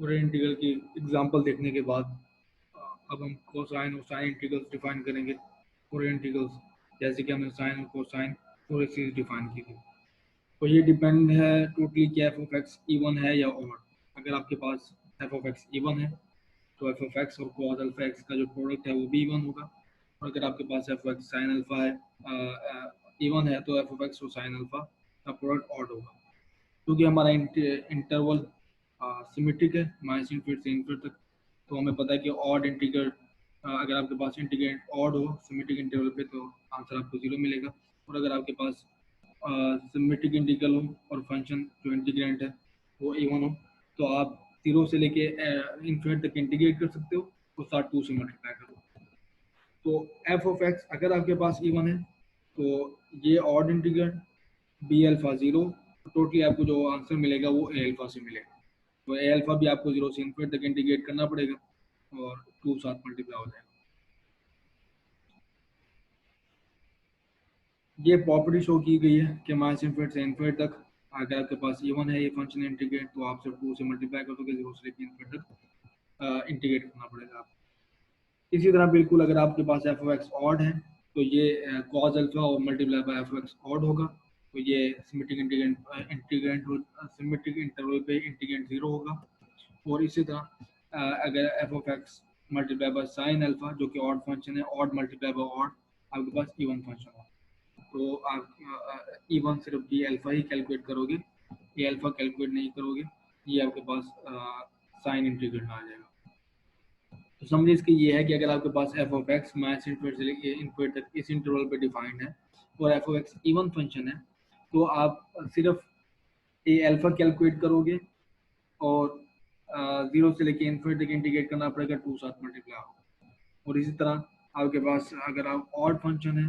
और इंटीग्रल की एग्जांपल देखने के बाद अब हम कोसाइन और साइन इंटीग्रल्स डिफाइन करेंगे। और इंटीग्रल्स जैसे कि हमने साइन और कोसाइन और सीरीज डिफाइन की थी। तो ये डिपेंड है टोटली कि एफ ऑफ एक्स इवन है या ऑड। अगर आपके पास एफ ऑफ एक्स इवन है तो एफ ऑफ एक्स और कॉस अल्फा एक्स का जो प्रोडक्ट है वो भी इवन होगा। और अगर आपके पास f of x sine alpha है इवन है तो एफ ऑफ एक्स और साइन अल्फा का प्रोडक्ट ऑड होगा। क्योंकि हमारा इंटरवल सिमेट्रिक है माइनस इनफिनिटी से इनफिनिटी तक। तो हमें पता है कि ऑड इंटीग्रल अगर आपके पास इंटीग्रेंट ऑड हो सिमेट्रिक इंटरवल पे तो आंसर आपको 0 मिलेगा। और अगर आपके पास सिमेट्रिक इंटीग्रल हो और फंक्शन जो इंटीग्रेंट है वो इवन हो तो आप 0 से लेके इनफिनिटी तक इंटीग्रेट कर सकते हो और साथ 2 से मल्टीप्लाई करो। तो एफ ऑफ एक्स अगर आपके पास इवन है तो ये odd integral b alpha 0, totally आपको जो आंसर मिलेगा वो ए अल्फा से मिलेगा। तो ए अल्फा भी आपको 0 से इनफिनिटी तक इंटीग्रेट करना पड़ेगा और 2 साथ मल्टीप्लाई हो जाएगा। ये प्रॉपर्टी शो की गई है कि माइनस इनफिनिटी से इनफिनिटी तक अगर आपके पास इवन है ये फंक्शन इंटीग्रेट तो आप सिर्फ 2 से मल्टीप्लाई कर दोगे 0 से लेकर इनफिनिटी तक इंटीग्रेट करना पड़ेगा आपको। इसी तरह बिल्कुल अगर आपके पास एफ ऑफ एक्स ऑड है तो ये कॉस अल्फा और multiply by F of x odd होगा। तो ये सिमेट्रिक सिमेट्रिक इंटरवल पे इंटीग्रेंट 0 होगा। और इसी तरह अगर F of x multiply by sine alpha जो कि ऑड फंक्शन है ऑड मल्टीप्लाई बाय ऑड आपके पास इवन फंक्शन होगा। तो आप इवन सिर्फ बी अल्फा ही कैलकुलेट करोगे ए अल्फा कैलकुलेट नहीं करोगे। ये आपके पास साइन इंटीग्रेट आ जाएगा। तो समझिए इसकी ये है कि अगर आपके पास f of x minus infinity से लेके इनफिनिटी तक इस इंटरवल पे डिफाइंड है और F of x even function है तो आप सिर्फ ए अल्फा कैलकुलेट करोगे और 0 से लेके इनफिनिटी तक इंटीग्रेट करना पड़ेगा 2 साथ मल्टीप्लाई हो। और इसी तरह आपके पास अगर आप ऑड फंक्शन है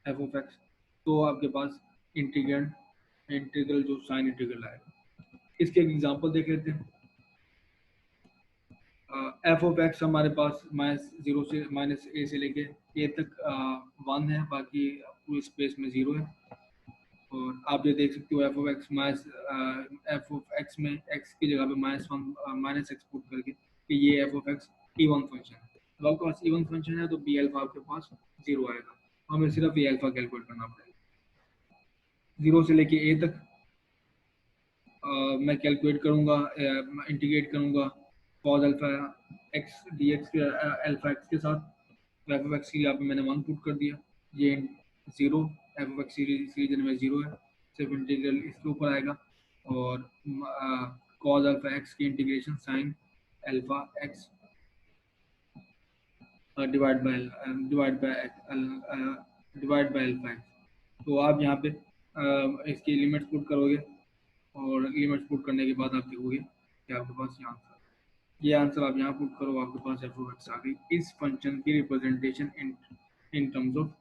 एफ ऑफ एक्स तो आपके पास इंटीग्रल जो साइन इंटीग्रल आएगा। इसके एक एग्जांपल देख लेते हैं। एफ ऑफ एक्स हमारे पास -0 से -a से लेके a तक 1 है बाकी पूरी स्पेस में 0 है। और आप ये देख सकते हो F of x F of x में x की जगह पे -1 -x पुट करके कि ये F of x even function है। तो आपके पास इवन फंक्शन है तो बी अल्फा आपके पास 0 आएगा। हमें सिर्फ ये अल्फा कैलकुलेट करना पड़ेगा 0 से लेके a तक। मैं कैलकुलेट करूँगा इंटीग्रेट करूँगा cos alpha x D x alpha x के साथ। एफ ऑफ एक्स की यहाँ पे मैंने 1 पुट कर दिया ये 0 एफ ऑफ एक्स सीरीज में 0 है सिर्फ इंटीग्रल इसके ऊपर आएगा। और कॉस अल्फा एक्स की integration sine alpha x divide by alpha x. तो आप यहाँ पे इसकी लिमिट्स पुट करोगे और लिमिट्स पुट करने के बाद आप देखोगे कि आपके पास ये आंसर आप यहाँ पुट करो आपके पास एफ ऑफ एक्स आ गई इस फंक्शन की representation in terms of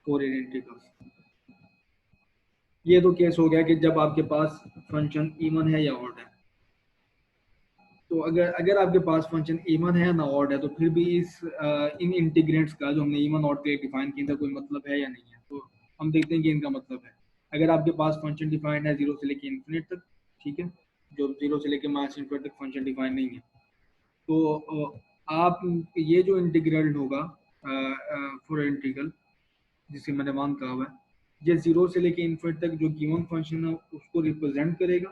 Fourier integrals. ये तो केस हो गया कि जब आपके पास फंक्शन इवन है या ऑड है। तो अगर आपके पास फंक्शन इवन है ना ऑड है तो फिर भी इन इंटीग्रेंट्स का जो हमने इवन ऑड के लिए डिफाइन किया था कोई मतलब है या नहीं है। तो हम देखते हैं कि इनका मतलब है। अगर आपके पास फंक्शन डिफाइंड है 0 से लेकर इन्फिनिट तक, ठीक है, जो 0 से लेकर माइनस इन्फिनिट तक फंक्शन डिफाइंड नहीं है तो आप ये जो इंटीग्रल होगा फॉर इंटीग्रल जिसे मैंने 1 कहा हुआ है ये 0 से लेकर इन्फिनिट तक जो गिवन फंक्शन है उसको रिप्रेजेंट करेगा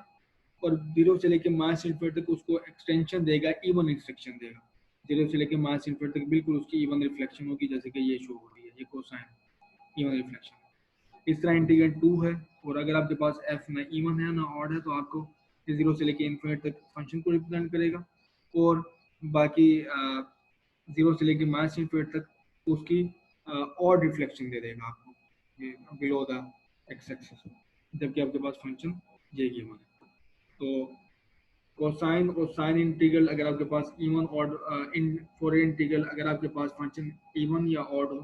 और 0 से लेकर माइनस इन्फिनिट तक उसको एक्सटेंशन देगा इवन रिफ्लेक्शन देगा। 0 से लेकर माइनस इन्फिनिट तक बिल्कुल उसकी इवन रिफ्लेक्शन होगी जैसे कि ये शो हो रही है ये कोसाइन इवन रिफ्लेक्शन। इस तरह इंटीग्रेंट 2 है और अगर आपके पास एफ ना इवन है ना ऑड है तो आपको 0 से लेकर इन्फिनिट तक फंक्शन को रिप्रेजेंट करेगा और बाकी 0 से लेकर माइनस इन्फिनिट तक उसकी और रिफ्लेक्शन दे देगा आपको बिलो द एक्स एक्सिस जबकि आपके पास फंक्शन ये गिवन है। तो कोसाइन और साइन इंटीग्रल अगर आपके पास इवन ऑड इन फोरियर इंटीग्रल अगर आपके पास फंक्शन इवन या ऑड हो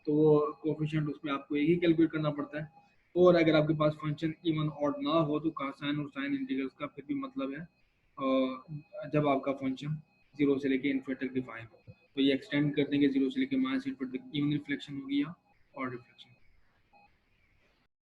तो वो कोफिशिएंट उसमें आपको एक ही कैलकुलेट करना पड़ता है। और अगर आपके पास फंक्शन इवन ऑड ना हो तो कोसाइन और साइन इंटीग्रल्स का फिर भी मतलब है जब आपका फंक्शन 0 से लेकर इन्फिनिटी तक डिफाइन हो तो ये एक्सटेंड कर देंगे 0 से लेकर माइनस इन्फिनिटी तक इवन रिफ्लेक्शन होगी या ऑड रिफ्लेक्शन।